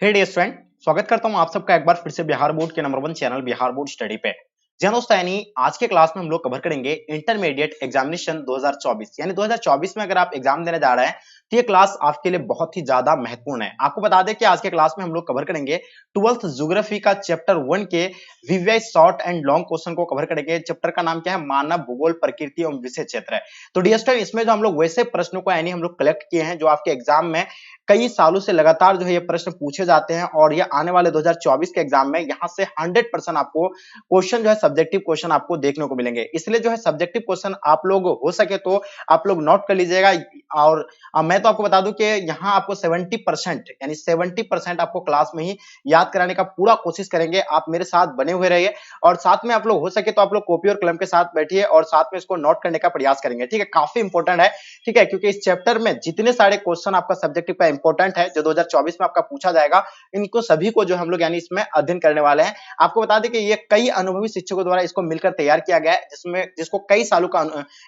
हे dear student, स्वागत करता हूं आप सबका एक बार फिर से बिहार बोर्ड के number 1 channel Bihar board study पे। जी हां दोस्तों, यानी आज के क्लास में हम लोग कवर करेंगे इंटरमीडिएट एग्जामिनेशन 2024। यानी 2024 में अगर आप एग्जाम देने जा रहे हैं तो ये क्लास आपके लिए बहुत ही ज्यादा महत्वपूर्ण है। आपको बता दें कि आज के क्लास में हम लोग कवर करेंगे 12th ज्योग्राफी का चैप्टर 1 के VVI short and long question को कवर करेंगे। चैप्टर का नाम क्या है? मानव भूगोल प्रकृति एवं विषय क्षेत्र है। तो डियर स्टूडेंट, इसमें जो हम लोग वैसे प्रश्नों को यानी हम लोग कलेक्ट किए हैं जो आपके एग्जाम में कई सालों से लगातार जो है ये प्रश्न पूछे जाते हैं और ये आने वाले 2024 के एग्जाम में यहाँ से 100% आपको क्वेश्चन जो है सब्जेक्टिव क्वेश्चन आपको देखने को मिलेंगे। इसलिए जो है सब्जेक्टिव क्वेश्चन आप लोग हो सके तो आप लोग नोट कर लीजिएगा। और मैं तो आपको बता दूं कि यहाँ आपको 70% यानी 70% आपको क्लास में ही याद कराने का पूरा कोशिश करेंगे। आप मेरे साथ बने हुए रहिए और साथ में आप लोग हो सके तो आप लोग कॉपी और कलम के साथ बैठिए और साथ में इसको नोट करने का प्रयास करेंगे। ठीक है, काफी इंपॉर्टेंट है। ठीक है, क्योंकि इस चैप्टर में जितने सारे क्वेश्चन आपका सब्जेक्टिव का इंपॉर्टेंट है जो 2024 में आपका पूछा जाएगा, इनको सभी को जो हम लोग यानी इसमें अध्ययन करने वाले हैं। आपको बता दें कि ये कई अनुभवी शिक्षकों द्वारा इसको मिलकर तैयार किया गया है, जिसको कई सालों का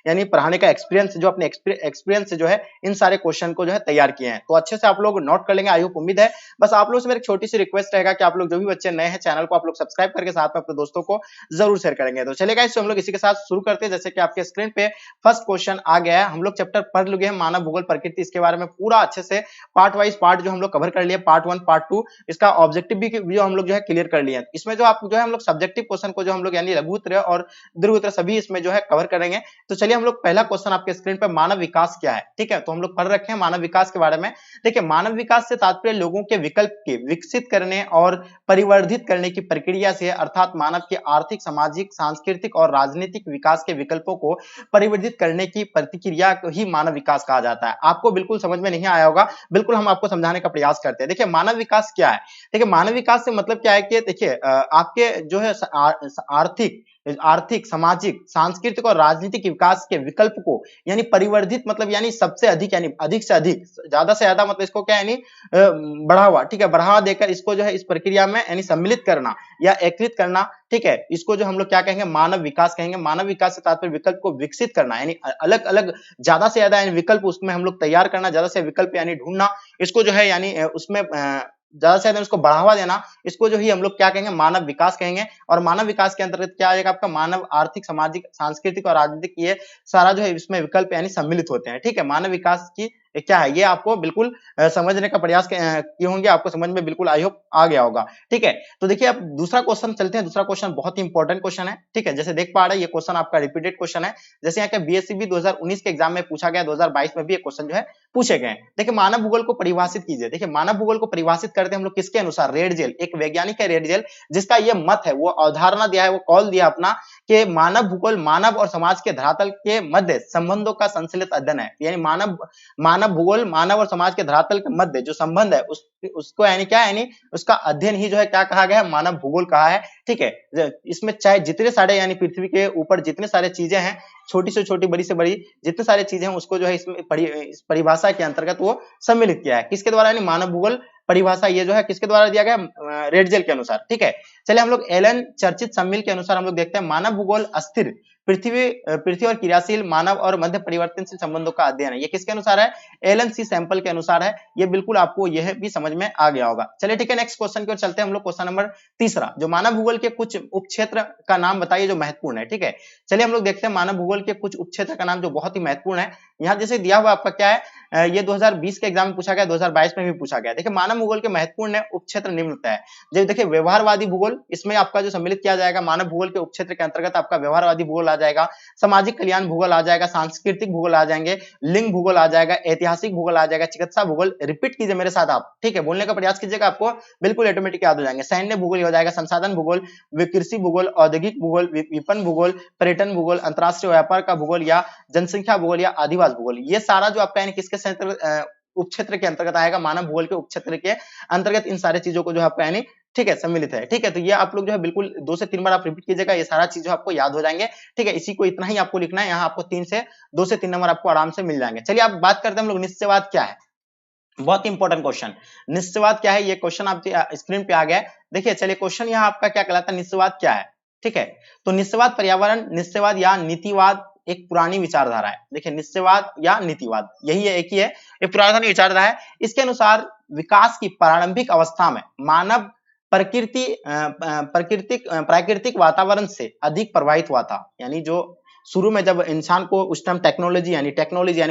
यानी पढ़ाने का एक्सपीरियंस जो अपने एक्सपीरियंस से जो है इन सारे क्वेश्चन को जो है तैयार किए हैं। तो अच्छे से आप लोग नोट कर लेंगे, आई होप, उम्मीद है। बस आप लोग से मेरी छोटी सी रिक्वेस्ट रहेगा कि आप लोग जो भी बच्चे नए हैं चैनल को आप लोग सब्सक्राइब करके साथ में अपने दोस्तों को जरूर शेयर करेंगे। तो चलेगा, इससे हम लोग इसी के साथ शुरू करते हैं। जैसे कि आपके स्क्रीन पे फर्स्ट क्वेश्चन आ गया है। हम लोग चैप्टर पढ़ लिए हैं मानव भूगोल प्रकृति, इसके बारे में पूरा अच्छे से पार्ट वाइज पार्ट जो हम लोग कवर कर लिए, पार्ट 1 पार्ट 2, इसका ऑब्जेक्टिव भी जो हम लोग जो है क्लियर कर लिए हैं। इसमें जो आप जो है हम लोग सब्जेक्टिव क्वेश्चन को जो हम लोग यानी लघु उत्तर और दीर्घ उत्तर सभी इसमें जो है कवर करेंगे। तो चलिए हम लोग पहला क्वेश्चन आपके स्क्रीन पे, मानव विकास क्या है। ठीक है, तो हम लोग पढ़ रखे हैं मानव विकास के बारे में। देखिए, मानव विकास से तात्पर्य लोगों के विकल्प के विकसित करने और परिवर्धित करने की प्रक्रिया से, अर्थात मानव के आर्थिक, सामाजिक, सांस्कृतिक और राजनीतिक विकास के विकल्पों को परिवर्धित करने की प्रतिक्रिया को ही मानव विकास कहा जाता है। आपको बिल्कुल समझ में नहीं आया होगा, बिल्कुल हम आपको समझाने का प्रयास करते हैं। देखिए, मानव विकास क्या है? देखिए, मानव विकास से मतलब क्या है कि देखिए आपके जो है आर्थिक आर्थिक, सामाजिक, सांस्कृतिक और राजनीतिक विकास के विकल्प को यानी परिवर्धित, मतलब यानी सबसे अधिक, यानी अधिक से अधिक, ज्यादा से ज्यादा, मतलब इसको क्या यानी बढ़ावा, ठीक है, बढ़ावा देकर इसको जो है इस प्रक्रिया में यानी सम्मिलित करना या एकीकृत करना। ठीक है, इसको जो हम लोग क्या कहेंगे? मानव विकास कहेंगे। मानव विकास से तात्पर्य विकल्प को विकसित करना, यानी अलग अलग ज्यादा से ज्यादा यानी विकल्प उसमें हम लोग तैयार करना, ज्यादा से विकल्प यानी ढूंढना, इसको जो है यानी उसमें ज्यादा से ज्यादा उसको बढ़ावा देना, इसको जो ही हम लोग क्या कहेंगे? मानव विकास कहेंगे। और मानव विकास के अंतर्गत क्या आएगा आपका? मानव आर्थिक, सामाजिक, सांस्कृतिक और राजनीतिक, ये सारा जो है इसमें विकल्प यानी सम्मिलित होते हैं। ठीक है, मानव विकास की क्या है ये आपको बिल्कुल समझने का प्रयास किए होंगे, आपको समझ में बिल्कुल आई होप आ गया होगा। ठीक है, तो देखिए अब दूसरा क्वेश्चन चलते हैं। दूसरा क्वेश्चन बहुत ही इंपॉर्टेंट क्वेश्चन है। ठीक है, जैसे देख पा रहे हैं ये क्वेश्चन आपका रिपीटेड क्वेश्चन है। जैसे यहाँ के बीएससीबी 2019 के एग्जाम में पूछा गया, 2022 में भी ये क्वेश्चन जो है पूछे गए। देखिए, मानव भूगोल को परिभाषित कीजिए। देखिए, मानव भूगोल को परिभाषित करते हैं हम लोग किसके अनुसार? रेडजेल, एक वैज्ञानिक है रेडजेल, जिसका ये मत है, वो अवधारणा दिया है, वो कॉल दिया अपना कि मानव भूगोल मानव और समाज के धरातल के मध्य संबंधों का संश्लेषित अध्ययन है। यानी मानव भूगोल मानव और समाज के धरातल के मध्य जो संबंध है उसको यानी क्या, यानी उसका अध्ययन ही जो है क्या कहा गया है? मानव भूगोल कहा है। ठीक है, इसमें चाहे जितने सारे यानी पृथ्वी के ऊपर जितने सारे चीजें हैं, छोटी से छोटी, बड़ी से बड़ी, जितने सारे चीजें हैं, उसको जो है इसमें इस परिभाषा के अंतर्गत वो सम्मिलित किया है। किसके द्वारा? यानी मानव भूगोल परिभाषा ये जो है किसके द्वारा दिया गया? रेडजेल के अनुसार। ठीक है, चलिए हम लोग एलन चर्चित सम्मिल के अनुसार हम लोग देखते हैं, मानव भूगोल अस्थिर पृथ्वी और क्रियाशील मानव और मध्य परिवर्तनशील संबंधों का अध्ययन है। ये किसके अनुसार है? एलन सी सैंपल के अनुसार है। ये बिल्कुल आपको यह भी समझ में आ गया होगा। चलिए ठीक है, नेक्स्ट क्वेश्चन की ओर चलते हैं हम लोग। क्वेश्चन नंबर तीसरा, जो मानव भूगोल के कुछ उपक्षेत्र का नाम बताइए जो महत्वपूर्ण है। ठीक है, चलिए हम लोग देखते हैं मानव भूगोल के कुछ उपक्षेत्र का नाम जो बहुत ही महत्वपूर्ण है। यहाँ जैसे दिया हुआ आपका क्या है, ये 2020 के एग्जाम में पूछा गया, 2022 में भी पूछा गया। देखिए, मानव भूगोल के महत्वपूर्ण उपक्षेत्र निम्न है। जैसे देखिए, व्यवहारवादी भूगोल, इसमें आपका जो सम्मिलित किया जाएगा मानव भूगोल के उपक्षेत्र के अंतर्गत आपका व्यवहारवादी भूगोल आ जाएगा, सामाजिक कल्याण भूगोल आ जाएगा, सांस्कृतिक भूगोल आ जाएंगे, लिंग भूगोल आ जाएगा, ऐतिहासिक भूगोल आ जाएगा, चिकित्सा भूगोल। रिपीट कीजिए मेरे साथ आप, ठीक है, बोलने का प्रयास कीजिएगा, आपको बिल्कुल ऑटोमेटिक याद हो जाएंगे। सैन्य भूगोल हो जाएगा, संसाधन भूगोल, कृषि भूगोल, औद्योगिक भूगोल, विपणन भूगोल, पर्यटन भूगोल, अंतरराष्ट्रीय व्यापार का भूगोल या जनसंख्या भूगोल या आदिवासी भूगोल। ये सारा जो आपका किसके उपक्षेत्र के अंतर्गत आएगा? मानव भूगोल के उपक्षेत्र के अंतर्गत इन सारे चीजों को जो आपका यानी ठीक है सम्मिलित है। ठीक है, तो ये आप लोग जो है बिल्कुल 2 से 3 बार आप रिपीट कीजिएगा, ये सारा चीज आपको याद हो जाएंगे। ठीक है, इसी को इतना ही आपको लिखना है, यहाँ आपको 2 से 3 नंबर आपको आराम से मिल जाएंगे। चलिए आप बात करते हैं हम लोग निश्चयवाद क्या है। बहुत इंपॉर्टेंट क्वेश्चन, निश्चयवाद क्या है? ये क्वेश्चन आप स्क्रीन पे आ गया है। देखिए, चलिए क्वेश्चन यहाँ आपका क्या कहलाता है, निश्चयवाद क्या है? ठीक है, तो निश्चयवाद पर्यावरण निश्चयवाद या नीतिवाद एक पुरानी विचारधारा है। देखिए निश्चयवाद या नीतिवाद यही है, एक ही है, एक पुरानी विचारधारा है। इसके अनुसार विकास की प्रारंभिक अवस्था में मानव प्राकृतिक वातावरण से अधिक प्रभावित हुआ था। यानी जो शुरू में जब इंसान को उस टाइम टेक्नोलॉजी यानी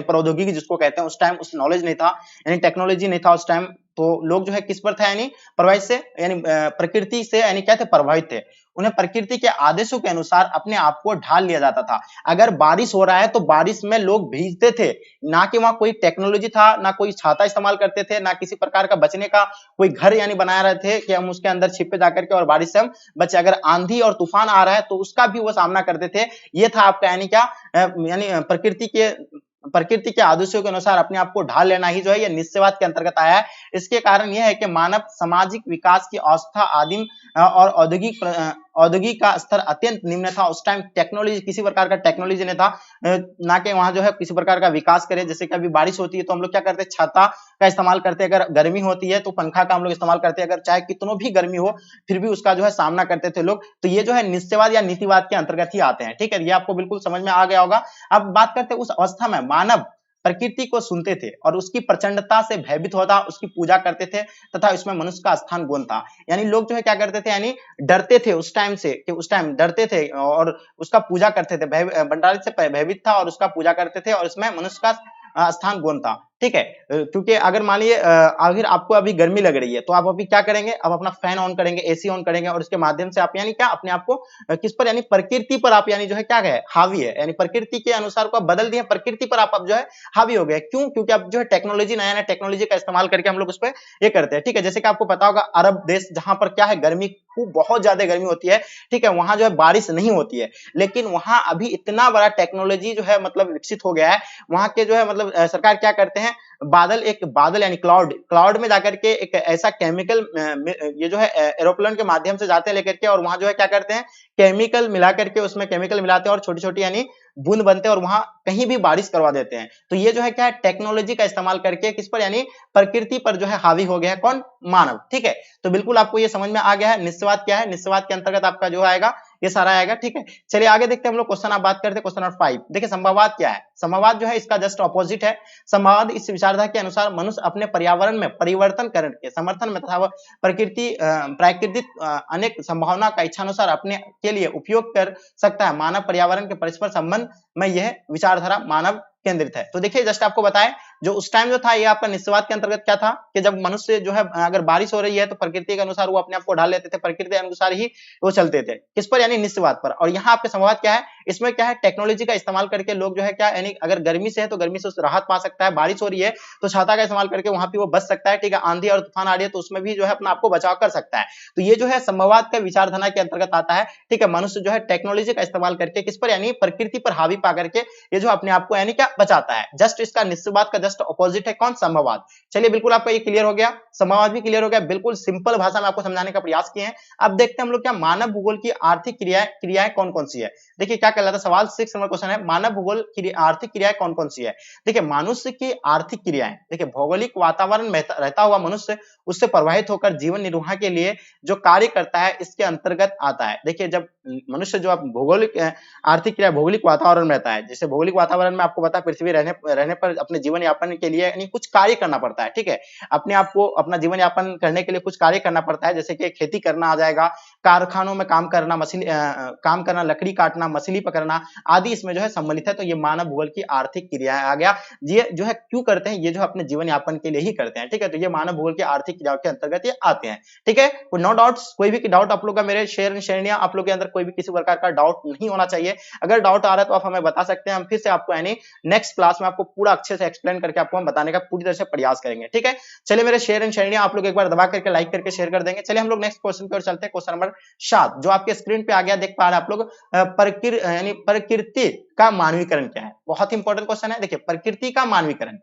प्रौद्योगिकी जिसको कहते हैं, उस टाइम उस नॉलेज नहीं था, यानी टेक्नोलॉजी नहीं था उस टाइम, तो लोग जो है किस पर था, यानी प्रभावित से, यानी प्रकृति से, यानी क्या थे, प्रभावित थे। उन्हें प्रकृति के आदेशों के अनुसार अपने आप को ढाल लिया जाता था। अगर बारिश हो रहा है तो बारिश में लोग भीगते थे, ना कि वहां कोई टेक्नोलॉजी था, ना कोई छाता इस्तेमाल करते थे, ना किसी प्रकार का बचने का कोई घर यानी बना रहे थे कि हम उसके अंदर छिपे जाकर के और बारिश से हम बचे। अगर आंधी और तूफान आ रहा है तो उसका भी वो सामना करते थे। ये था आपका यानी क्या, यानी प्रकृति के आदेशों के अनुसार अपने आप को ढाल लेना ही जो है ये निश्चयवाद के अंतर्गत आया है। इसके कारण यह है कि मानव सामाजिक विकास की अवस्था आदिम और औद्योगिक का स्तर अत्यंत निम्न था। उस टाइम टेक्नोलॉजी, किसी प्रकार का टेक्नोलॉजी नहीं था, ना कि वहां जो है किसी प्रकार का विकास करे। जैसे कि अभी बारिश होती है तो हम लोग क्या करते हैं, छाता का इस्तेमाल करते हैं, अगर गर्मी होती है तो पंखा का हम लोग इस्तेमाल करते हैं, अगर चाहे कितनों भी गर्मी हो फिर भी उसका जो है सामना करते थे लोग। तो ये जो है निश्चयवाद या नीतिवाद के अंतर्गत ही आते हैं। ठीक है, ये आपको बिल्कुल समझ में आ गया होगा। अब बात करते हैं उस अवस्था में मानव प्रकृति को सुनते थे और उसकी प्रचंडता से भयभीत होता, उसकी पूजा करते थे तथा इसमें मनुष्य का स्थान गौण था। यानी लोग जो है क्या करते थे, यानी डरते थे उस टाइम से, कि उस टाइम डरते थे और उसका पूजा करते थे, भंडारी से भयभीत था और उसका पूजा करते थे और इसमें मनुष्य का स्थान गौण था। ठीक है, क्योंकि अगर मान लीजिए अगर आपको अभी गर्मी लग रही है तो आप अभी क्या करेंगे, अब अपना फैन ऑन करेंगे, एसी ऑन करेंगे और उसके माध्यम से आप यानी क्या अपने आप को किस पर, यानी प्रकृति पर आप यानी जो है क्या गए, हावी है, यानी प्रकृति के अनुसार को आप बदल दिए, प्रकृति पर आप अब जो है हावी हो गए। क्यों? क्योंकि अब जो है टेक्नोलॉजी, नया नया टेक्नोलॉजी का इस्तेमाल करके हम लोग उस पर ये करते हैं। ठीक है, जैसे कि आपको पता होगा अरब देश जहां पर क्या है, गर्मी खूब बहुत ज्यादा गर्मी होती है। ठीक है, वहां जो है बारिश नहीं होती है, लेकिन वहां अभी इतना बड़ा टेक्नोलॉजी जो है मतलब विकसित हो गया है। वहां के जो है मतलब सरकार क्या करते हैं, बादल यानी क्लाउड में जाकर के एक ऐसा केमिकल, ये जो है एरोप्लेन के माध्यम से जाते हैं लेकर के, और वहां जो है क्या करते हैं, केमिकल मिला करके, उसमें केमिकल मिलाते हैं और छोटी छोटी यानी बूंद बनते हैं और वहां कहीं भी बारिश करवा देते हैं। तो ये जो है क्या है, टेक्नोलॉजी का इस्तेमाल करके किस पर, यानी प्रकृति पर जो है हावी हो गया है, कौन, मानव। ठीक है, तो बिल्कुल आपको ये समझ में आ गया है निश्चयवाद क्या है। निश्चयवाद के अंतर्गत आपका जो आएगा ये सारा आएगा। ठीक है, चलिए आगे देखते हैं हम लोग क्वेश्चन। आप बात करते हैं क्वेश्चन नंबर 5। देखिए संभववाद क्या है। संभववाद जो है इसका जस्ट ऑपोजिट है। संभववाद इस विचारधारा के अनुसार मनुष्य अपने पर्यावरण में परिवर्तन करने के समर्थन में तथा प्राकृतिक अनेक संभावना का इच्छानुसार अपने के लिए उपयोग कर सकता है। मानव पर्यावरण के परस्पर संबंध में यह विचारधारा मानव केंद्रित है। तो देखिए जस्ट आपको बताएं, जो उस टाइम जो था ये आपका निश्चयवाद के अंतर्गत क्या था, कि जब मनुष्य जो है अगर बारिश हो रही है तो प्रकृति के अनुसार वो अपने आप को ढाल लेते थे, प्रकृति के अनुसार ही वो चलते थे। किस पर, यानी निश्चयवाद पर। और यहाँ आपके संभववाद क्या है, इसमें क्या है, टेक्नोलॉजी का इस्तेमाल करके लोग जो है क्या, यानी अगर गर्मी से है तो गर्मी से राहत पा सकता है, बारिश हो रही है तो छाता का इस्तेमाल करके वहां पे वो बच सकता है। ठीक है, आंधी और तूफान आ रही है तो उसमें भी जो है अपना आपको बचाव कर सकता है। तो ये जो है संभववाद का विचारधारा के अंतर्गत आता है। ठीक है, मनुष्य जो है टेक्नोलॉजी का इस्तेमाल करके किस पर, यानी प्रकृति पर हावी पा करके ये जो अपने आप को यानी क्या बचाता है। जस्ट इसका निश्चयवाद का जस्ट ऑपोजिट है कौन, संभववाद। चलिए बिल्कुल आपका ये क्लियर हो गया, संभववाद भी क्लियर हो गया। बिल्कुल सिंपल भाषा में आपको समझाने का प्रयास किए हैं। अब देखते हैं हम लोग क्या मानव भूगोल की आर्थिक क्रियाएं कौन कौन सी है। देखिए क्या कहलाता है, सवाल 6 नंबर क्वेश्चन है, मानव भूगोल की आर्थिक क्रियाएं कौन कौन सी है। देखिए मनुष्य की आर्थिक क्रियाएं, देखिए भौगोलिक वातावरण में रहता हुआ मनुष्य उससे प्रभावित होकर जीवन निर्वाह के लिए जो कार्य करता है इसके अंतर्गत आता है। देखिए जब मनुष्य जो भौगोलिक आर्थिक क्रिया भौगोलिक वातावरण में रहता है, जैसे भौगोलिक वातावरण में आपको पता है पृथ्वी रहने पर अपने जीवन यापन के लिए यानी कुछ कार्य करना पड़ता है। ठीक है, अपने आप को अपना जीवन यापन करने के लिए कुछ कार्य करना पड़ता है, जैसे कि खेती करना आ जाएगा, कारखानों में काम करना, लकड़ी काटना, मछली पकड़ना आदि इसमें जो है सम्मिलित है। तो ये मानव भूगोल की आर्थिक क्रियाएं आ गया। ये जो है क्यों करते हैं, ये जो अपने जीवन यापन के लिए ही करते हैं। ठीक है, तो ये मानव भूगोल की आर्थिक क्रियाओं के अंतर्गत ये आते हैं। ठीक है, नो डाउट्स, कोई भी डाउट आप लोग का मेरे श्रेणियां आप लोग के अंदर कोई भी किसी प्रकार का डाउट नहीं होना चाहिए। अगर डाउट आ रहा है तो आप हमें बता सकते हैं, हम फिर से आपको यानी नेक्स्ट क्लास में आपको पूरा अच्छे से एक्सप्लेन करके आपको हम बताने का पूरी तरह से प्रयास करेंगे। ठीक है, चलिए मेरे शेयर एंड श्रेणियां आप लोग एक बार दबा करके लाइक करके शेयर कर देंगे। चलिए हम लोग नेक्स्ट क्वेश्चन की ओर चलते हैं। क्वेश्चन नंबर 7 जो आपके स्क्रीन पे आ गया, देख पा रहे हैं आप लोग, प्रकृति का मानवीकरण क्या है। बहुत इंपॉर्टेंट क्वेश्चन है। देखिए प्रकृति का मानवीकरण,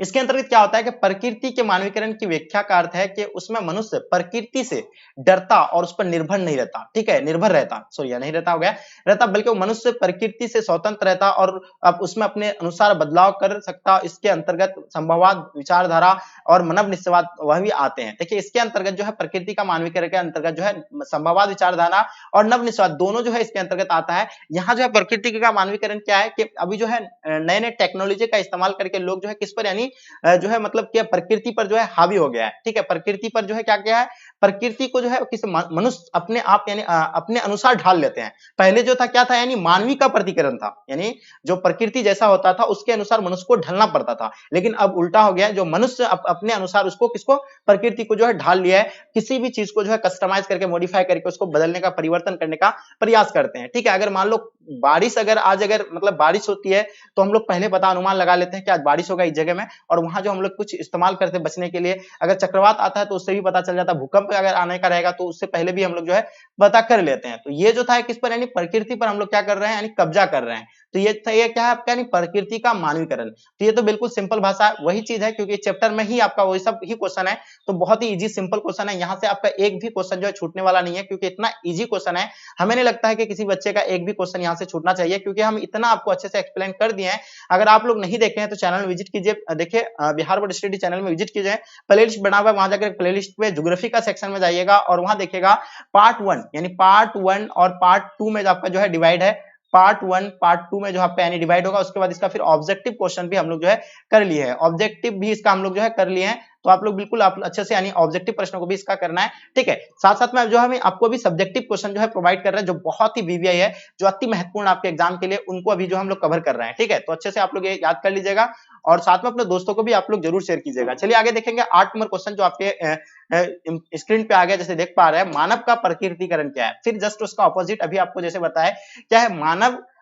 इसके अंतर्गत क्या होता है कि प्रकृति के मानवीकरण की व्याख्या का अर्थ है कि उसमें मनुष्य प्रकृति से डरता और उस पर निर्भर नहीं रहता, ठीक है, निर्भर रहता, सॉरी नहीं रहता हो गया, रहता, बल्कि वो मनुष्य प्रकृति से स्वतंत्र रहता और अब उसमें अपने अनुसार बदलाव कर सकता। इसके अंतर्गत संभववाद, विचारधारा और मानव निश्चयवाद वह भी आते हैं। देखिए इसके अंतर्गत जो है प्रकृति का मानवीकरण के अंतर्गत जो है संभववाद, विचारधारा और नव निश्चयवाद दोनों जो है इसके अंतर्गत आता है। यहाँ जो है प्रकृति का मानवीकरण क्या है कि अभी जो है नए नए टेक्नोलॉजी का इस्तेमाल करके लोग जो है किस पर, यानी जो है मतलब कि प्रकृति पर जो है हावी हो गया है, ठीक है, प्रकृति पर जो है क्या किया है, प्रकृति को जो है किसी मनुष्य अपने आप यानी अपने अनुसार ढाल लेते हैं। पहले जो था क्या था, यानी मानवी का प्रतिकरण था, यानी जो प्रकृति जैसा होता था उसके अनुसार मनुष्य को ढलना पड़ता था, लेकिन अब उल्टा हो गया है, जो मनुष्य अपने अनुसार उसको किसको, प्रकृति को जो है ढाल लिया है, किसी भी चीज को जो है कस्टमाइज करके, मॉडिफाई करके उसको बदलने का, परिवर्तन करने का प्रयास करते हैं, ठीक है। अगर मान लो बारिश, अगर आज अगर मतलब बारिश होती है तो हम लोग पहले पता अनुमान लगा लेते हैं कि आज बारिश होगा इस जगह में, और वहां जो हम लोग कुछ इस्तेमाल करते हैं बचने के लिए, अगर चक्रवात आता है तो उससे भी पता चल जाता है, भूकंप अगर आने का रहेगा तो उससे पहले भी हम लोग जो है पता कर लेते हैं। तो ये जो था किस पर, यानी प्रकृति पर हम लोग क्या कर रहे हैं, यानी कब्जा कर रहे हैं। तो ये क्या है आपका, यानी प्रकृति का मानवीकरण। तो ये तो बिल्कुल सिंपल भाषा वही चीज है, क्योंकि चैप्टर में ही आपका वही सब ही क्वेश्चन है, तो बहुत ही इजी सिंपल क्वेश्चन है। यहाँ से आपका एक भी क्वेश्चन जो है छूटने वाला नहीं है, क्योंकि इतना इजी क्वेश्चन है। हमें नहीं लगता है कि किसी बच्चे का एक भी क्वेश्चन यहाँ से छूटना चाहिए, क्योंकि हम इतना आपको अच्छे से एक्सप्लेन कर दिए हैं। अगर आप लोग नहीं देखे हैं तो चैनल में विजिट कीजिए, देखिए बिहार बोर्ड स्टडी चैनल में विजिट कीजिए, प्लेलिस्ट बना हुआ है, वहां जाकर प्लेलिस्ट पे ज्योग्राफी का सेक्शन में जाइएगा और वहां देखिएगा पार्ट 1, यानी पार्ट 1 और पार्ट 2 में जो आपका जो है डिवाइड है, पार्ट 1 पार्ट 2 में जो आपका यानी डिवाइड होगा। उसके बाद इसका फिर ऑब्जेक्टिव क्वेश्चन भी हम लोग जो है कर लिए हैं, ऑब्जेक्टिव भी इसका हम लोग जो है कर लिए हैं। तो आप लोग बिल्कुल आप अच्छे से, यानी ऑब्जेक्टिव प्रश्नों को भी इसका करना है, ठीक है। साथ साथ में जो हमें आपको भी सब्जेक्टिव क्वेश्चन जो है प्रोवाइड कर रहे हैं, जो बहुत ही वीवीआई है, जो अति महत्वपूर्ण आपके एग्जाम के लिए, उनको अभी जो हम लोग कवर कर रहे हैं, ठीक है। तो अच्छे से आप लोग ये याद कर लीजिएगा और साथ में अपने दोस्तों को भी आप लोग जरूर शेयर कीजिएगा। चलिए आगे देखेंगे 8 नंबर क्वेश्चन जो आपके स्क्रीन पे आ गया, जैसे देख पा रहे हैं, मानव का प्रकृतिकरण क्या है। फिर जस्ट उसका ऑपोजिट अभी आपको जैसे बताया क्या है,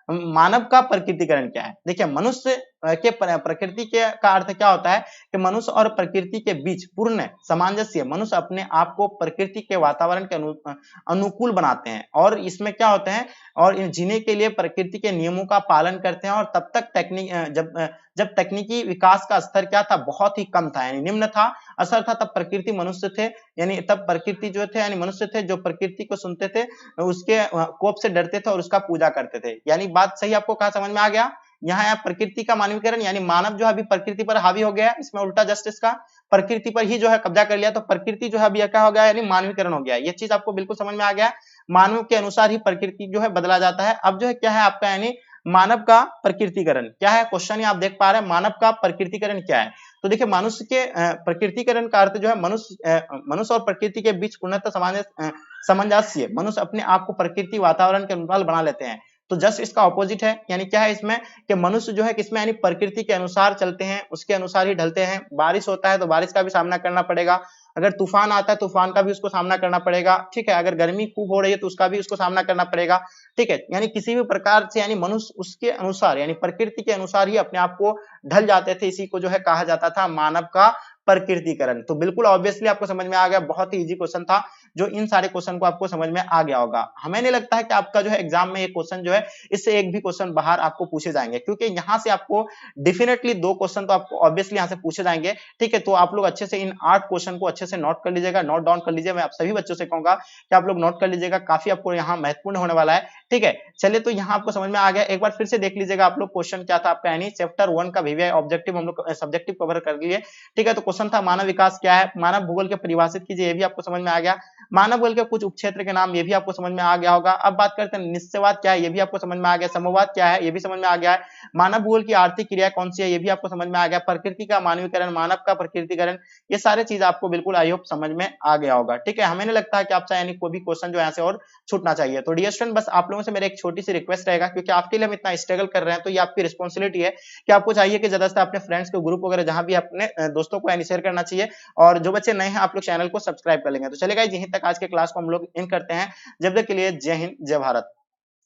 मानव का प्रकृतिकरण क्या है। देखिए मनुष्य के प्रकृति के का अर्थ क्या होता है कि मनुष्य और प्रकृति के बीच पूर्ण सामंजस्य, मनुष्य अपने आप को प्रकृति के वातावरण के अनुकूल बनाते हैं और इसमें क्या होते हैं, और इन जीने के लिए प्रकृति के नियमों का पालन करते हैं। और तब तक जब तकनीकी विकास का स्तर क्या था, बहुत ही कम था, यानी निम्न था, असर था, तब प्रकृति मनुष्य थे, यानी तब प्रकृति जो थे यानी मनुष्य थे जो प्रकृति को सुनते थे, उसके कोप से डरते थे और उसका पूजा करते थे। यानी बात सही आपको कहा समझ में आ गया। यहाँ है प्रकृति का मानवीकरण, यानी मानव जो है अभी प्रकृति पर हावी हो गया है, इसमें उल्टा जस्ट इसका प्रकृति पर ही जो है कब्जा कर लिया, तो प्रकृति जो है अभी क्या हो गया, यानी मानवीकरण हो गया। ये चीज आपको बिल्कुल समझ में आ गया। मानव के अनुसार ही प्रकृति जो है बदला जाता है। अब जो है क्या है आपका, यानी मानव का प्रकृतिकरण क्या है, क्वेश्चन ही आप देख पा रहे हैं, मानव का प्रकृतिकरण क्या है। तो देखिए मनुष्य के प्रकृतिकरण का अर्थ जो है, मनुष्य और प्रकृति के बीच पूर्णतः सामंजस्य, मनुष्य अपने आप को प्रकृति वातावरण के अनुसार बना लेते हैं। तो जस्ट इसका ऑपोजिट है, यानी क्या है इसमें कि मनुष्य जो है किसमें, यानी प्रकृति के अनुसार चलते हैं, उसके अनुसार ही ढलते हैं। बारिश होता है तो बारिश का भी सामना करना पड़ेगा, अगर तूफान आता है तूफान का भी उसको सामना करना पड़ेगा, ठीक है। अगर गर्मी खूब हो रही है तो उसका भी उसको सामना करना पड़ेगा, ठीक है। यानी किसी भी प्रकार से, यानी मनुष्य उसके अनुसार, यानी प्रकृति के अनुसार ही अपने आप को ढल जाते थे। इसी को जो है कहा जाता था मानव का प्रकृतिकरण। तो बिल्कुल ऑब्वियसली आपको समझ में आ गया, बहुत ही इजी क्वेश्चन था, जो इन सारे क्वेश्चन को आपको समझ में आ गया होगा। हमें नहीं लगता है कि आपका जो है एग्जाम में ये क्वेश्चन जो है इससे एक भी क्वेश्चन बाहर आपको पूछे जाएंगे, क्योंकि यहाँ से आपको डेफिनेटली 2 क्वेश्चन तो आपको ऑब्वियसली यहाँ से पूछे जाएंगे, ठीक है। तो आप लोग अच्छे से इन 8 क्वेश्चन को अच्छे से नोट कर लीजिएगा, नोट डाउन कर लीजिए। मैं आप सभी बच्चों से कहूंगा कि आप लोग नोट कर लीजिएगा, काफी आपको यहाँ महत्वपूर्ण होने वाला है, ठीक है। चलिए तो यहाँ आपको समझ में आ गया, एक बार फिर से देख लीजिएगा आप लोग क्वेश्चन क्या था आपका, यानी चैप्टर 1 का वीवीआई ऑब्जेक्टिव हम लोग सब्जेक्टिव कवर कर लिए, ठीक है। तो क्वेश्चन था मानव विकास क्या है, मानव भूगोल के परिभाषित कीजिए, ये भी आपको समझ में आ गया। मानव भूगोल के कुछ उपक्षेत्र के नाम, ये भी आपको समझ में आ गया होगा। अब बात करते हैं निश्चयवाद क्या है, ये भी आपको समझ में आ गया। समूहवाद क्या है, ये भी समझ में आ गया है। मानव भूगोल की आर्थिक क्रिया कौन सी है, ये भी आपको समझ में आ गया। प्रकृति का मानवीकरण, मानव का प्रकृतिकरण, ये सारे चीज आपको बिल्कुल आई होप समझ में आ गया होगा, ठीक है। हमें नहीं लगता है कि आपसे यानी कोई भी क्वेश्चन जो यहाँ से और छूटना चाहिए। तो डियर स्टूडेंट, बस आप लोगों से मेरा एक छोटी सी रिक्वेस्ट रहेगा, क्योंकि आपके लिए हम इतना स्ट्रगल कर रहे हैं, तो ये आपकी रिस्पॉन्सिबिलिटी है कि आपको चाहिए कि ज्यादा से अपने फ्रेंड्स के ग्रुप वगैरह जहां भी अपने दोस्तों को यानी शेयर करना चाहिए, और जो बच्चे नए हैं आप लोग चैनल को सब्सक्राइब कर लेंगे। तो चलेगा, यहीं तक आज के क्लास को हम लोग इन करते हैं। जब तक के लिए जय हिंद, जय भारत।